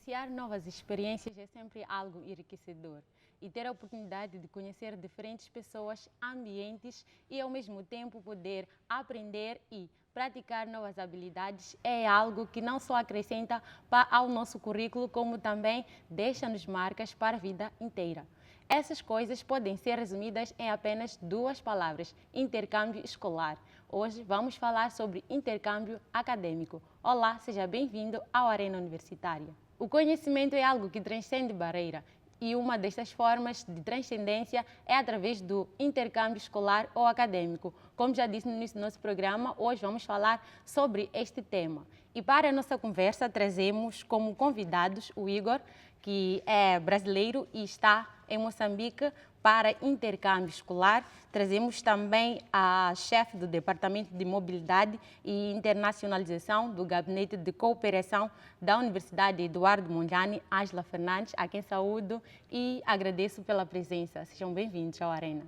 Vivenciar novas experiências é sempre algo enriquecedor e ter a oportunidade de conhecer diferentes pessoas, ambientes e ao mesmo tempo poder aprender e praticar novas habilidades é algo que não só acrescenta ao nosso currículo, como também deixa-nos marcas para a vida inteira. Essas coisas podem ser resumidas em apenas duas palavras: intercâmbio escolar. Hoje vamos falar sobre intercâmbio acadêmico. Olá, seja bem-vindo ao Arena Universitária. O conhecimento é algo que transcende barreira e uma destas formas de transcendência é através do intercâmbio escolar ou acadêmico. Como já disse no início do nosso programa, hoje vamos falar sobre este tema. E para a nossa conversa trazemos como convidados o Igor, que é brasileiro e está em Moçambique para intercâmbio escolar. Trazemos também a chefe do Departamento de Mobilidade e Internacionalização do Gabinete de Cooperação da Universidade Eduardo Mondlane, Ângela Fernandes, a quem saúdo e agradeço pela presença. Sejam bem-vindos ao Arena.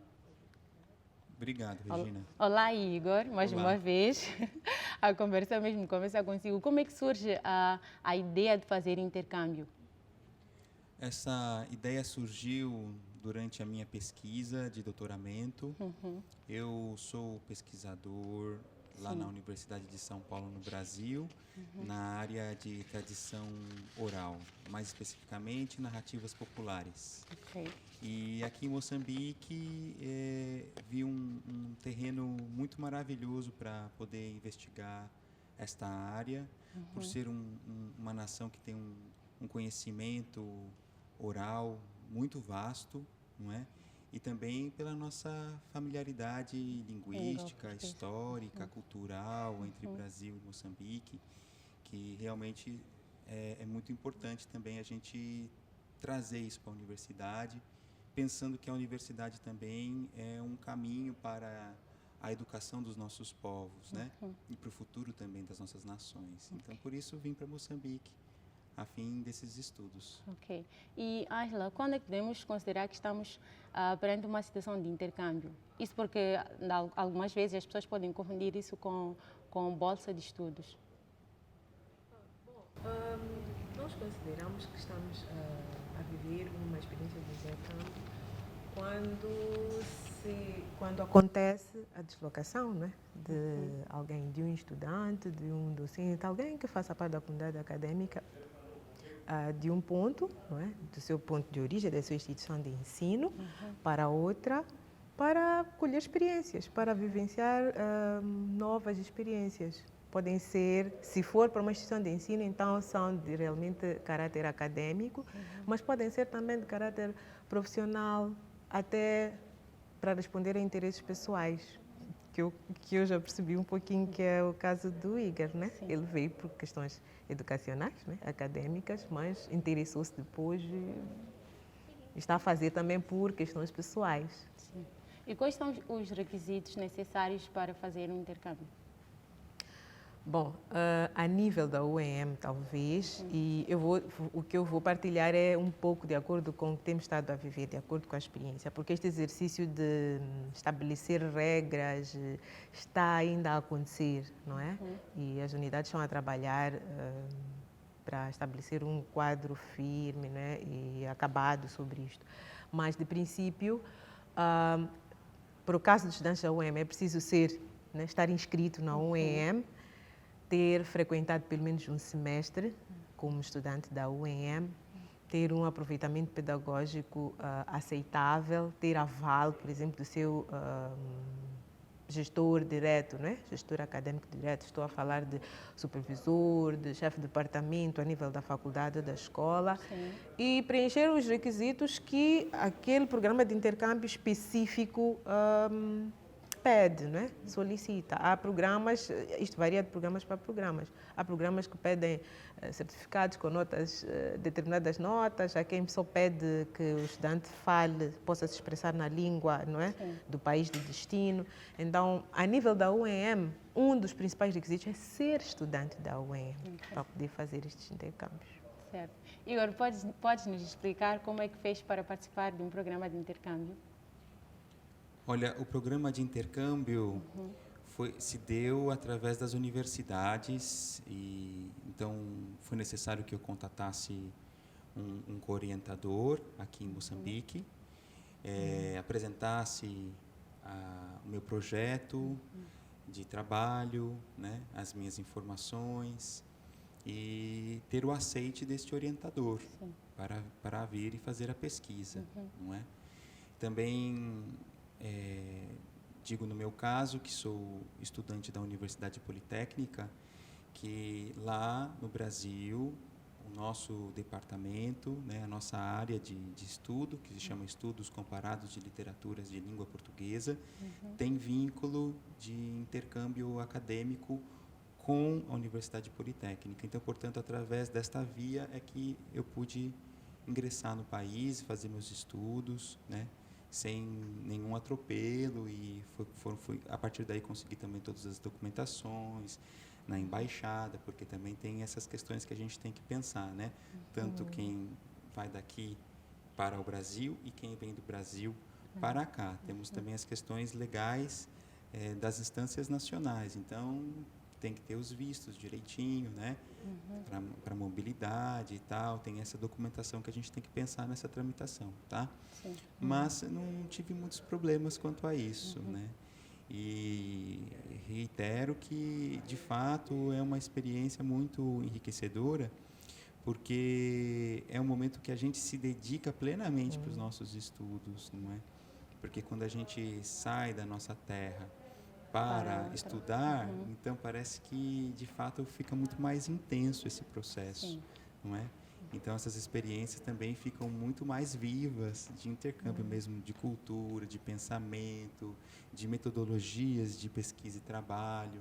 Obrigado, Regina. Olá, Igor, mais Olá. uma vez. A conversa mesmo começa consigo. Como é que surge a ideia de fazer intercâmbio? Essa ideia surgiu durante a minha pesquisa de doutoramento. Eu sou pesquisador lá na Universidade de São Paulo, no Brasil, na área de tradição oral, mais especificamente narrativas populares. Okay. E aqui em Moçambique vi um terreno muito maravilhoso para poder investigar esta área, por ser uma nação que tem um conhecimento oral muito vasto, não é? E também pela nossa familiaridade linguística, histórica, cultural entre Brasil e Moçambique, que realmente é muito importante também a gente trazer isso para a universidade, pensando que a universidade também é um caminho para a educação dos nossos povos, né? E para o futuro também das nossas nações. Então, por isso, vim para Moçambique, a fim desses estudos. Ok. E, Ângela, quando é que devemos considerar que estamos perante uma situação de intercâmbio? Isso porque, algumas vezes, as pessoas podem confundir isso com bolsa de estudos. Nós consideramos que estamos a viver uma experiência de intercâmbio quando acontece a deslocação, né, de alguém, de um estudante, de um docente, alguém que faça parte da comunidade acadêmica, de um ponto, não é, do seu ponto de origem, da sua instituição de ensino, para outra, para colher experiências, para vivenciar novas experiências. Podem ser, se for para uma instituição de ensino, então são de realmente caráter acadêmico, mas podem ser também de caráter profissional, até para responder a interesses pessoais, que eu já percebi um pouquinho que é o caso do Igor, né? Sim. Ele veio por questões educacionais, né? Acadêmicas, mas interessou-se depois e está a fazer também por questões pessoais. Sim. E quais são os requisitos necessários para fazer um intercâmbio? Bom, a nível da UEM, talvez, e o que eu vou partilhar é um pouco de acordo com o que temos estado a viver, de acordo com a experiência, porque este exercício de estabelecer regras está ainda a acontecer, não é? E as unidades estão a trabalhar para estabelecer um quadro firme, né, e acabado sobre isto. Mas, de princípio, para o caso dos estudantes da UEM, é preciso né, estar inscrito na UEM, ter frequentado pelo menos um semestre como estudante da UEM, ter um aproveitamento pedagógico aceitável, ter aval, por exemplo, do seu gestor direto, né? Gestor acadêmico direto, estou a falar de supervisor, de chefe de departamento a nível da faculdade ou da escola. Sim. E preencher os requisitos que aquele programa de intercâmbio específico pede, né? Solicita. Há programas, isto varia de programas para programas. Há programas que pedem certificados com notas, determinadas notas. Há quem só pede que o estudante fale, possa se expressar na língua, não é? Do país de destino. Então, a nível da UEM, um dos principais requisitos é ser estudante da UEM para poder fazer estes intercâmbios. Certo. Igor, podes nos explicar como é que fez para participar de um programa de intercâmbio? Olha, o programa de intercâmbio se deu através das universidades e então foi necessário que eu contatasse um co-orientador aqui em Moçambique, apresentasse o meu projeto de trabalho, né, as minhas informações, e ter o aceite deste orientador para vir e fazer a pesquisa, não é? Também digo no meu caso, que sou estudante da Universidade Politécnica, que lá no Brasil, o nosso departamento, né, a nossa área de estudo, que se chama Estudos Comparados de Literaturas de Língua Portuguesa, tem vínculo de intercâmbio acadêmico com a Universidade Politécnica. Então, portanto, através desta via é que eu pude ingressar no país, fazer meus estudos, né, sem nenhum atropelo, e a partir daí consegui também todas as documentações na embaixada, porque também tem essas questões que a gente tem que pensar, né? Tanto quem vai daqui para o Brasil e quem vem do Brasil para cá. Temos também as questões legais das instâncias nacionais. Então, tem que ter os vistos direitinho, né? Para mobilidade e tal. Tem essa documentação que a gente tem que pensar nessa tramitação, tá? Sim. Mas não tive muitos problemas quanto a isso, né? E reitero que, de fato, é uma experiência muito enriquecedora, porque é um momento que a gente se dedica plenamente para os nossos estudos, não é? Porque quando a gente sai da nossa terra para estudar, então parece que, de fato, fica muito mais intenso esse processo, não é? Então, essas experiências também ficam muito mais vivas, de intercâmbio mesmo, de cultura, de pensamento, de metodologias de pesquisa e trabalho.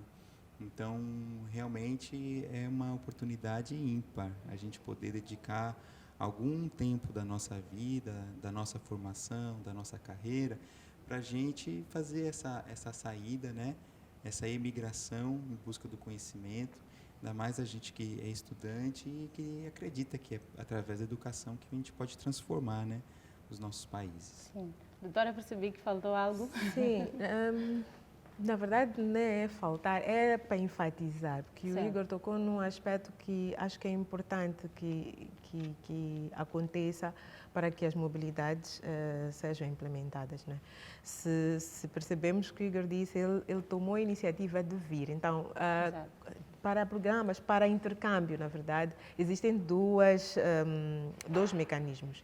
Então, realmente é uma oportunidade ímpar a gente poder dedicar algum tempo da nossa vida, da nossa formação, da nossa carreira, para a gente fazer essa saída, né? Essa emigração em busca do conhecimento. Ainda mais a gente que é estudante e que acredita que é através da educação que a gente pode transformar, né, os nossos países. Sim. Doutora, percebi que faltou algo. Sim, na verdade não é faltar, é para enfatizar, porque Certo. o Igor tocou num aspecto que acho que é importante que aconteça para que as mobilidades sejam implementadas, né? Se percebemos que o Igor disse, ele tomou a iniciativa de vir, então para programas, para intercâmbio, na verdade, existem dois mecanismos.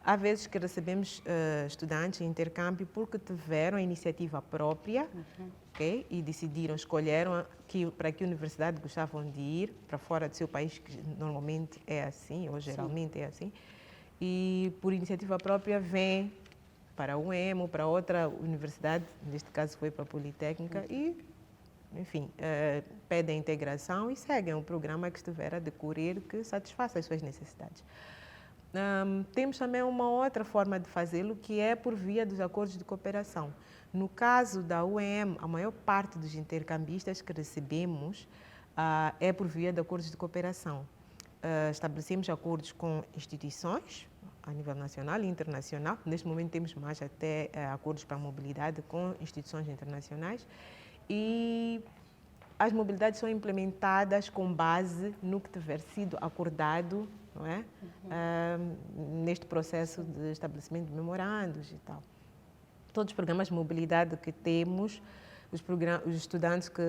Há vezes que recebemos estudantes em intercâmbio porque tiveram a iniciativa própria, okay? E decidiram, escolheram para que universidade gostavam de ir, para fora do seu país, que normalmente é assim, ou geralmente é assim, e por iniciativa própria vêm para a UEM ou para outra universidade, neste caso foi para a Politécnica, e, enfim, pedem a integração e seguem o programa que estiver a decorrer, que satisfaça as suas necessidades. Temos também uma outra forma de fazê-lo, que é por via dos acordos de cooperação. No caso da UEM, a maior parte dos intercambistas que recebemos é por via de acordos de cooperação. Estabelecemos acordos com instituições, a nível nacional e internacional. Neste momento temos mais até acordos para a mobilidade com instituições internacionais. E as mobilidades são implementadas com base no que tiver sido acordado, não é? Neste processo de estabelecimento de memorandos e tal. Todos os programas de mobilidade que temos, os estudantes que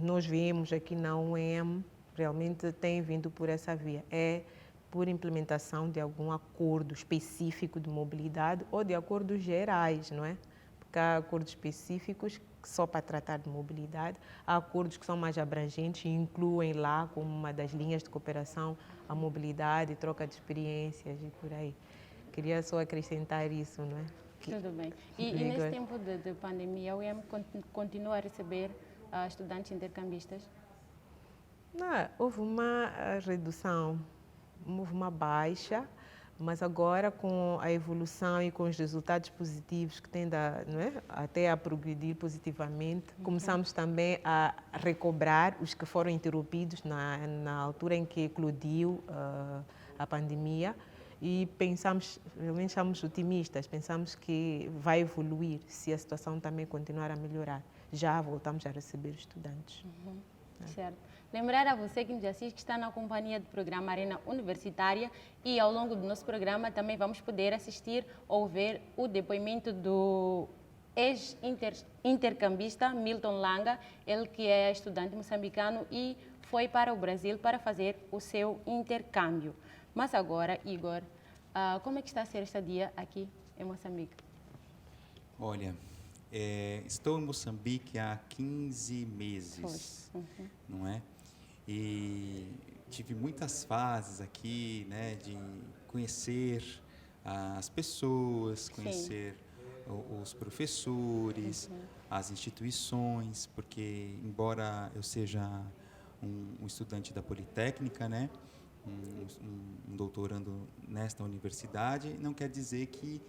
nós vemos aqui na UEM, realmente têm vindo por essa via. É por implementação de algum acordo específico de mobilidade ou de acordos gerais, não é? Porque há acordos específicos só para tratar de mobilidade, há acordos que são mais abrangentes e incluem lá como uma das linhas de cooperação a mobilidade, troca de experiências e por aí. Queria só acrescentar isso, não é? Tudo bem. E nesse tempo de pandemia, a UEM continua a receber estudantes intercambistas? Não, houve uma redução, houve uma baixa, mas agora com a evolução e com os resultados positivos que tem não é? Até a progredir positivamente, começamos também a recobrar os que foram interrompidos na altura em que eclodiu a pandemia, e pensamos, realmente estamos otimistas, pensamos que vai evoluir se a situação também continuar a melhorar. Já voltamos a receber estudantes. Certo. Lembrar a você que nos assiste que está na companhia do programa Arena Universitária e ao longo do nosso programa também vamos poder assistir ou ver o depoimento do ex-intercambista Milton Langa, ele que é estudante moçambicano e foi para o Brasil para fazer o seu intercâmbio. Mas agora, Igor, como é que está a ser este dia aqui em Moçambique? Olha, estou em Moçambique há 15 meses, não é? E tive muitas fases aqui, né, de conhecer as pessoas, conhecer os professores, as instituições, porque embora eu seja um estudante da Politécnica, né, um doutorando nesta universidade, não quer dizer que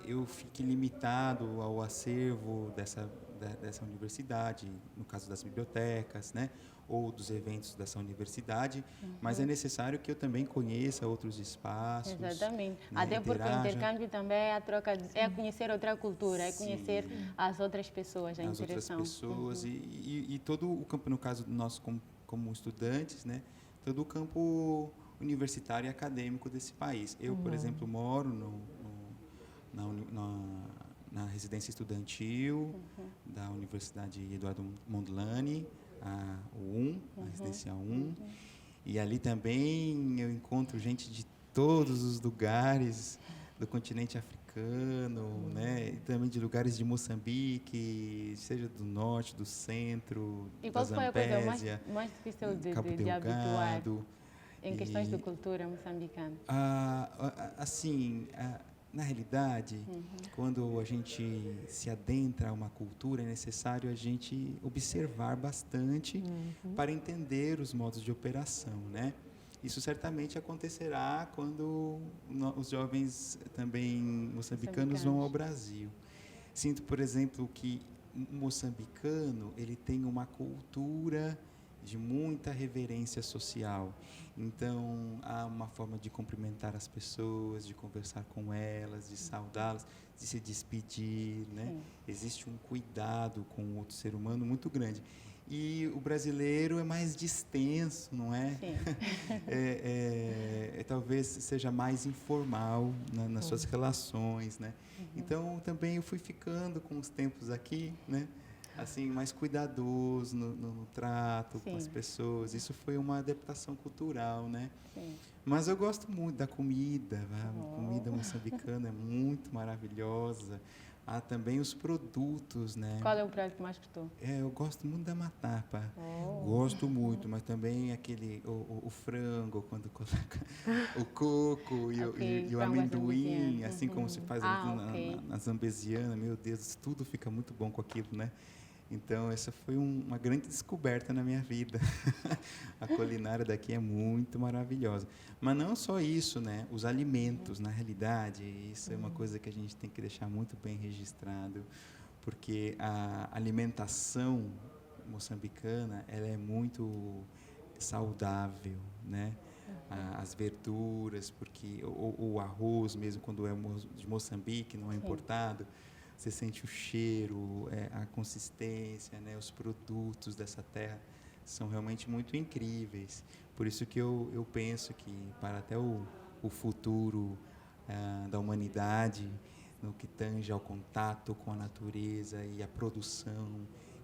eu fique limitado ao acervo dessa universidade, no caso das bibliotecas, né, ou dos eventos dessa universidade, mas é necessário que eu também conheça outros espaços. Exatamente. Né, até porque o intercâmbio também é a troca, é conhecer outra cultura, é conhecer as outras pessoas, a interação. As outras pessoas e todo o campo, no caso nós como estudantes, né, todo o campo universitário e acadêmico desse país. Eu, por exemplo, moro na residência estudantil da Universidade Eduardo Mondlane, a residência 1, e ali também eu encontro gente de todos os lugares do continente africano, né, e também de lugares de Moçambique, seja do norte, do centro, e qual da foi a Zambésia, coisa mais difícil de habituar em questões de cultura moçambicana? Assim, na realidade, quando a gente se adentra a uma cultura, é necessário a gente observar bastante para entender os modos de operação, né? Isso certamente acontecerá quando os jovens também moçambicanos vão ao Brasil. Sinto, por exemplo, que o moçambicano ele tem uma cultura de muita reverência social. Então, há uma forma de cumprimentar as pessoas, de conversar com elas, de saudá-las, de se despedir, né? Existe um cuidado com o outro ser humano muito grande. E o brasileiro é mais distenso, não é? Sim. Talvez seja mais informal nas suas relações, né? Então, também eu fui ficando com os tempos aqui, né? Assim, mais cuidadoso no trato com as pessoas. Isso foi uma adaptação cultural, né? Sim. Mas eu gosto muito da comida. A comida moçambicana é muito maravilhosa. Há também os produtos, né? Qual é o prato que mais gostou? Eu gosto muito da matapa. Gosto muito, mas também o frango, quando coloca o coco e o amendoim, assim como se faz na zambesiana. Meu Deus, tudo fica muito bom com aquilo, né? Então, essa foi uma grande descoberta na minha vida. A culinária daqui é muito maravilhosa. Mas não só isso, né? Os alimentos, na realidade, isso é uma coisa que a gente tem que deixar muito bem registrado, porque a alimentação moçambicana, ela é muito saudável, né? As verduras, porque o arroz mesmo, quando é de Moçambique, não é importado, você sente o cheiro, a consistência, né? Os produtos dessa terra são realmente muito incríveis. Por isso que eu penso que para até o futuro da humanidade, no que tange ao contato com a natureza e a produção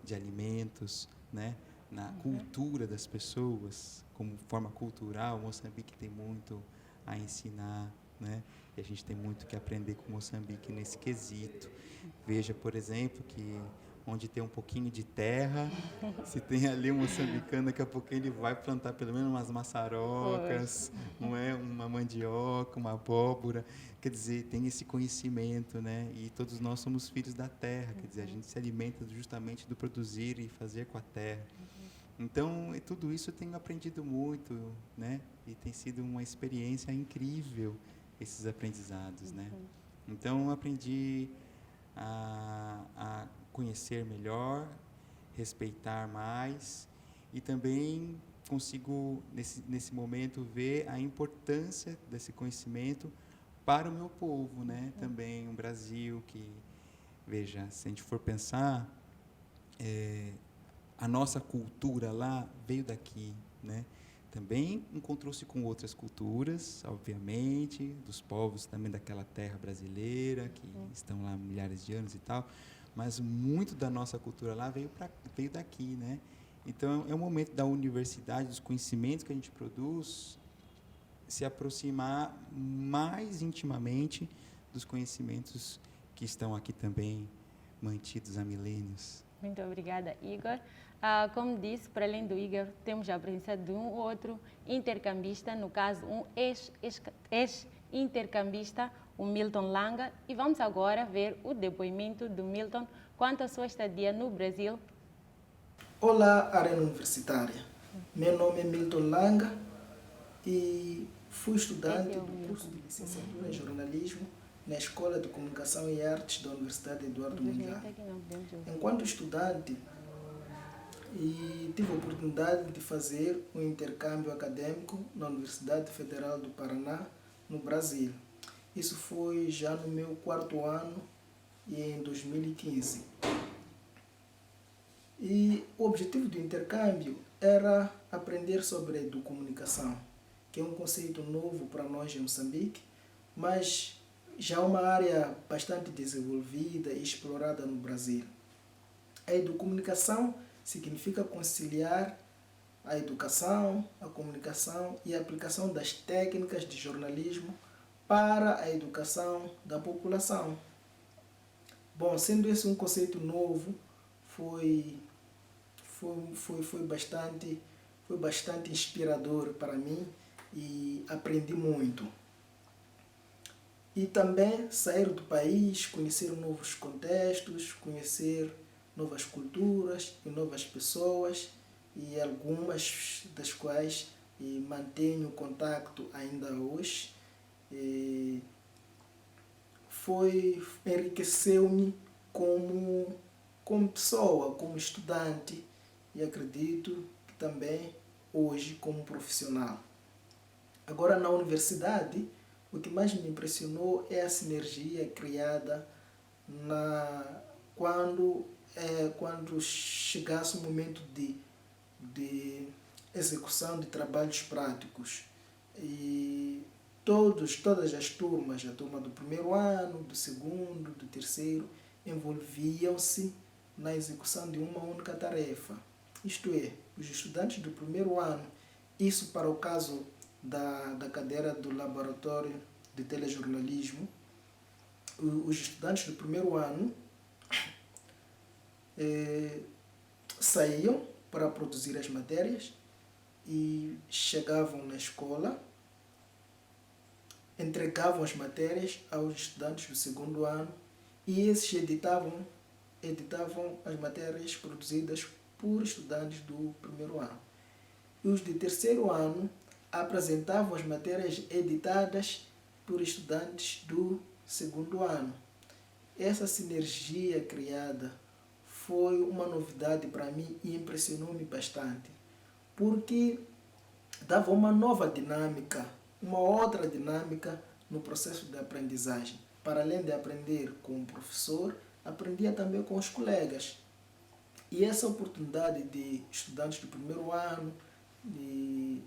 de alimentos, né? Na cultura das pessoas, como forma cultural, Moçambique tem muito a ensinar, né? E a gente tem muito que aprender com Moçambique nesse quesito. Veja, por exemplo, que onde tem um pouquinho de terra, se tem ali um moçambicano, daqui a pouco ele vai plantar pelo menos umas maçarocas, não é? Uma mandioca, uma abóbora. Quer dizer, tem esse conhecimento, né? E todos nós somos filhos da terra, quer dizer, a gente se alimenta justamente do produzir e fazer com a terra. Então, tudo isso eu tenho aprendido muito, né? E tem sido uma experiência incrível, esses aprendizados, né? Então, eu aprendi a conhecer melhor, respeitar mais e também consigo, nesse momento, ver a importância desse conhecimento para o meu povo, né? Também o Brasil, que, veja, se a gente for pensar, a nossa cultura lá veio daqui, né? Também encontrou-se com outras culturas, obviamente, dos povos também daquela terra brasileira, que estão lá há milhares de anos e tal, mas muito da nossa cultura lá veio daqui, né? Então, é o momento da universidade, dos conhecimentos que a gente produz, se aproximar mais intimamente dos conhecimentos que estão aqui também mantidos há milênios. Muito obrigada, Igor. Como disse, para além do Igor, temos a presença de um outro intercambista, no caso, um ex-intercambista, o Milton Langa. E vamos agora ver o depoimento do Milton quanto à sua estadia no Brasil. Olá, Arena Universitária. Meu nome é Milton Langa e fui estudante do curso de licenciatura em jornalismo na Escola de Comunicação e Artes da Universidade Eduardo Mondlane. Enquanto estudante, tive a oportunidade de fazer um intercâmbio acadêmico na Universidade Federal do Paraná, no Brasil. Isso foi já no meu 4º ano e em 2015. E o objetivo do intercâmbio era aprender sobre a educomunicação, que é um conceito novo para nós em Moçambique, mas já uma área bastante desenvolvida e explorada no Brasil. A educomunicação significa conciliar a educação, a comunicação e a aplicação das técnicas de jornalismo para a educação da população. Bom, sendo esse um conceito novo, foi bastante inspirador para mim e aprendi muito. E também sair do país, conhecer novos contextos, conhecer novas culturas e novas pessoas, e algumas das quais mantenho contato ainda hoje. Enriqueceu-me como pessoa, como estudante, e acredito que também hoje como profissional. Agora, na universidade, o que mais me impressionou é a sinergia criada quando chegasse o momento de execução de trabalhos práticos. E todas as turmas, a turma do 1º ano, do 2º, do 3º, envolviam-se na execução de uma única tarefa. Isto é, os estudantes do 1º ano, isso para o caso da cadeira do laboratório de telejornalismo, os estudantes do 1º ano saíam para produzir as matérias e chegavam na escola, entregavam as matérias aos estudantes do 2º ano e esses editavam as matérias produzidas por estudantes do 1º ano. E os de 3º ano apresentavam as matérias editadas por estudantes do 2º ano. Essa sinergia criada foi uma novidade para mim e impressionou-me bastante, porque dava uma nova dinâmica, uma outra dinâmica no processo de aprendizagem. Para além de aprender com o professor, aprendia também com os colegas. E essa oportunidade de estudantes do 1º ano de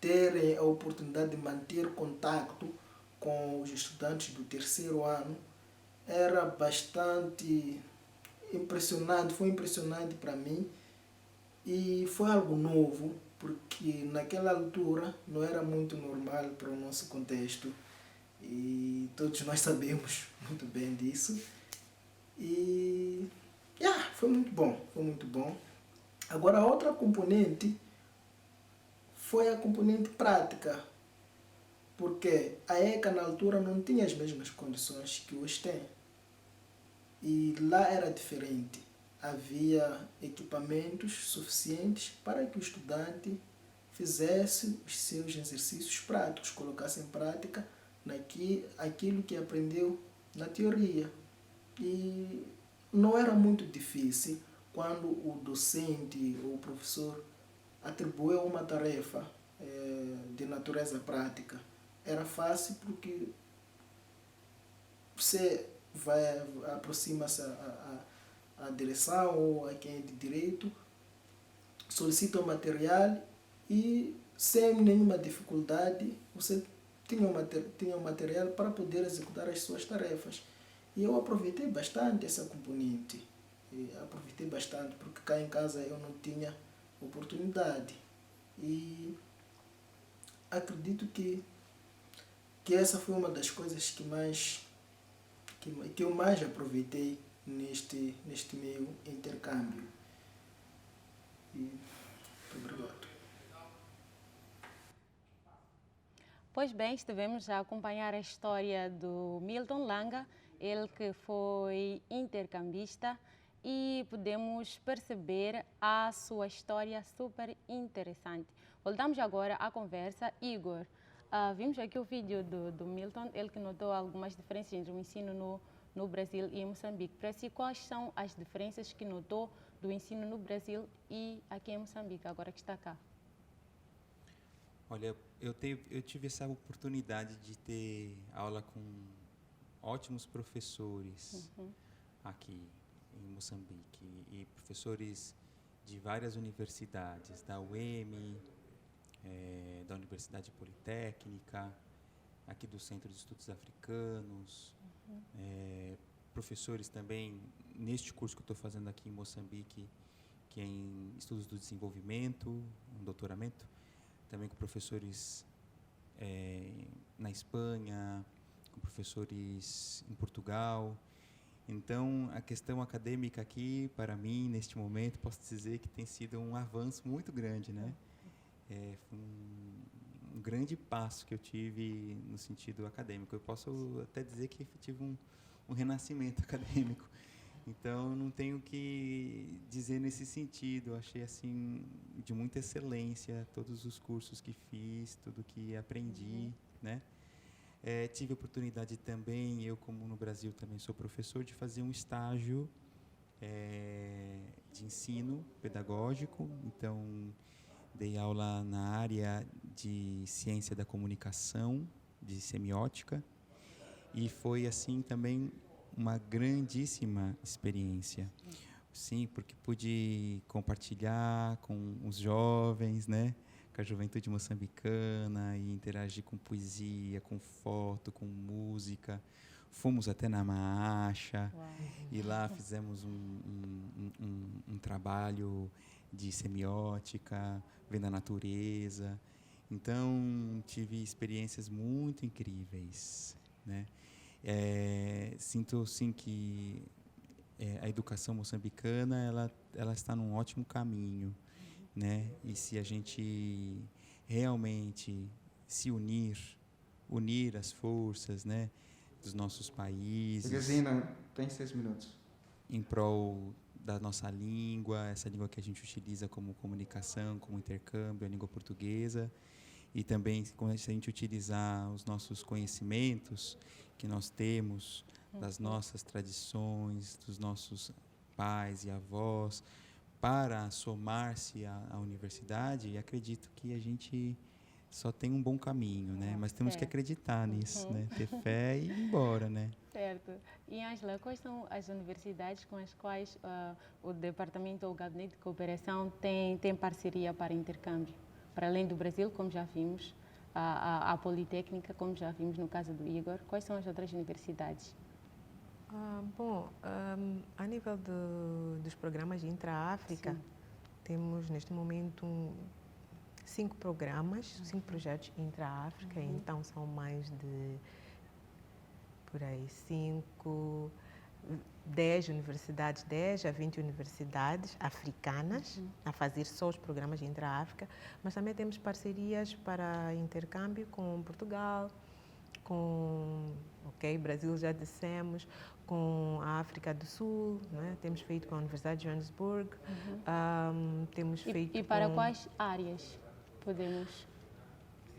terem a oportunidade de manter contato com os estudantes do 3º ano era bastante impressionante, foi impressionante para mim e foi algo novo, porque naquela altura não era muito normal para o nosso contexto e todos nós sabemos muito bem disso. E foi muito bom. Agora, a outra componente foi a componente prática, porque a ECA na altura não tinha as mesmas condições que hoje tem. E lá era diferente. Havia equipamentos suficientes para que o estudante fizesse os seus exercícios práticos, colocasse em prática aquilo que aprendeu na teoria. E não era muito difícil quando o docente ou o professor atribuiu uma tarefa de natureza prática. Era fácil porque você aproxima-se à direção ou a quem é de direito, solicita o material e sem nenhuma dificuldade você tinha o material para poder executar as suas tarefas. E eu aproveitei bastante essa componente. E aproveitei bastante porque cá em casa eu não tinha oportunidade. E acredito que essa foi uma das coisas que eu mais aproveitei neste meu intercâmbio. E muito obrigado. Pois bem, estivemos a acompanhar a história do Milton Langa, ele que foi intercambista, e podemos perceber a sua história super interessante. Voltamos agora à conversa. Igor, vimos aqui o vídeo do Milton, ele que notou algumas diferenças entre o ensino no Brasil e em Moçambique. Para si, quais são as diferenças que notou do ensino no Brasil e aqui em Moçambique, agora que está cá? Olha, eu tive essa oportunidade de ter aula com ótimos professores aqui em Moçambique, e professores de várias universidades, da UEM, da Universidade Politécnica, aqui do Centro de Estudos Africanos, professores também neste curso que eu estou fazendo aqui em Moçambique, que é em Estudos do Desenvolvimento, um doutoramento, também com professores na Espanha, com professores em Portugal. Então, a questão acadêmica aqui, para mim, neste momento, posso dizer que tem sido um avanço muito grande, né? Foi um grande passo que eu tive no sentido acadêmico. Eu posso até dizer que tive um renascimento acadêmico. Então, não tenho o que dizer nesse sentido. Eu achei, assim, de muita excelência todos os cursos que fiz, tudo que aprendi, né? Tive a oportunidade também, eu como no Brasil também sou professor, de fazer um estágio de ensino pedagógico. Então, dei aula na área de ciência da comunicação, de semiótica, e foi assim também uma grandíssima experiência. Sim, porque pude compartilhar com os jovens, né, com a juventude moçambicana, e interagir com poesia, com foto, com música. Fomos até na Maacha. Uau. E lá fizemos um trabalho de semiótica, vendo a natureza. Então, tive experiências muito incríveis, né? Sinto, sim, que a educação moçambicana ela está num ótimo caminho, né? E se a gente realmente se unir as forças, né, dos nossos países. Regazina, tem 6 minutos. Em prol da nossa língua, essa língua que a gente utiliza como comunicação, como intercâmbio, a língua portuguesa, e também se a gente utilizar os nossos conhecimentos que nós temos, das nossas tradições, dos nossos pais e avós, para somar-se à universidade, acredito que a gente só tem um bom caminho, né? Mas temos que acreditar nisso, né? Ter fé e ir embora, né? Certo. E, Ângela, quais são as universidades com as quais o Departamento ou o Gabinete de Cooperação tem parceria para intercâmbio? Para além do Brasil, como já vimos, a Politécnica, como já vimos no caso do Igor, quais são as outras universidades? A nível dos programas de Intra-África, temos neste momento 5 programas, 5 projetos Intra-África, então são mais de, por aí, 10 universidades, 10 a 20 universidades africanas a fazer só os programas de Intra-África, mas também temos parcerias para intercâmbio com Portugal, com Brasil já dissemos, com a África do Sul, né? Temos feito com a Universidade de Johannesburg, temos feito e para quais áreas podemos?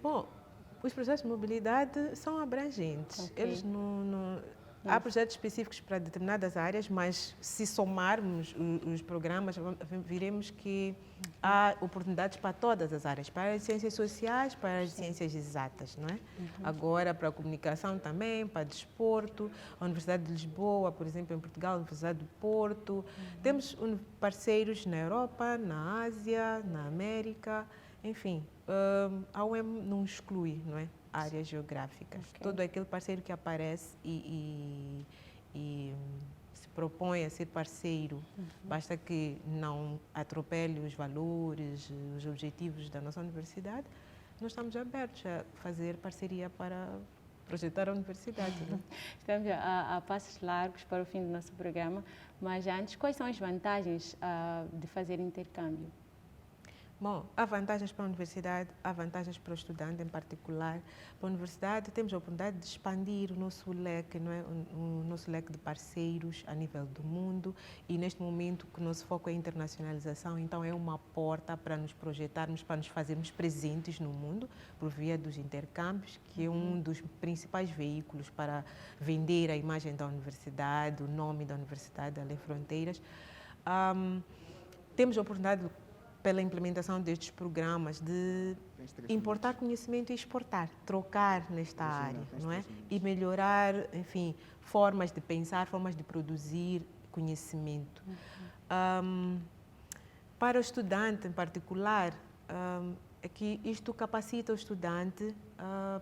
Bom, os processos de mobilidade são abrangentes. Eles Há projetos específicos para determinadas áreas, mas se somarmos os programas, viremos que há oportunidades para todas as áreas, para as ciências sociais, para as ciências exatas, não é? Agora, para a comunicação também, para desporto, a Universidade de Lisboa, por exemplo, em Portugal, a Universidade do Porto. Temos parceiros na Europa, na Ásia, na América, enfim, a UEM não exclui, não é? Áreas geográficas. Todo aquele parceiro que aparece e se propõe a ser parceiro, basta que não atropele os valores, os objetivos da nossa universidade, nós estamos abertos a fazer parceria para projetar a universidade. Né? Estamos a passos largos para o fim do nosso programa, mas antes, quais são as vantagens de fazer intercâmbio? Bom, há vantagens para a universidade, há vantagens para o estudante em particular. Para a universidade temos a oportunidade de expandir o nosso leque, não é? O nosso leque de parceiros a nível do mundo, e neste momento que o nosso foco é a internacionalização, então é uma porta para nos projetarmos, para nos fazermos presentes no mundo por via dos intercâmbios, que é um dos principais veículos para vender a imagem da universidade, o nome da universidade, além fronteiras. Temos a oportunidade pela implementação destes programas de importar conhecimento e exportar, trocar nesta área, não é? E melhorar, enfim, formas de pensar, formas de produzir conhecimento. Para o estudante em particular, é que isto capacita o estudante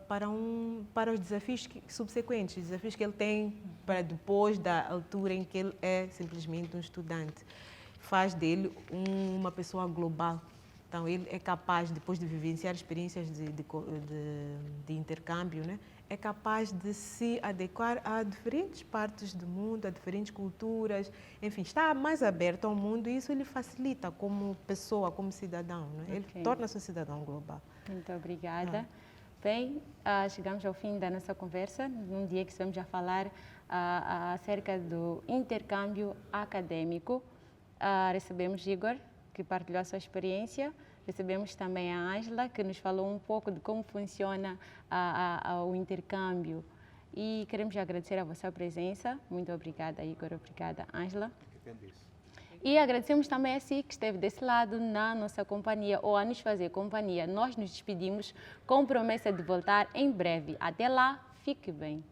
para os desafios subsequentes, os desafios que ele tem para depois da altura em que ele é simplesmente um estudante. Faz dele uma pessoa global. Então, ele é capaz, depois de vivenciar experiências de intercâmbio, né, é capaz de se adequar a diferentes partes do mundo, a diferentes culturas, enfim, está mais aberto ao mundo, e isso lhe facilita como pessoa, como cidadão. Né? Ele torna-se um cidadão global. Muito obrigada. Bem, chegamos ao fim da nossa conversa, num dia que estamos a falar acerca do intercâmbio acadêmico. Recebemos Igor, que partilhou a sua experiência. Recebemos também a Ângela, que nos falou um pouco de como funciona o intercâmbio. E queremos agradecer a vossa presença. Muito obrigada, Igor. Obrigada, Ângela. E agradecemos também a si, que esteve desse lado na nossa companhia, ou a nos fazer companhia. Nós nos despedimos com promessa de voltar em breve. Até lá, fique bem.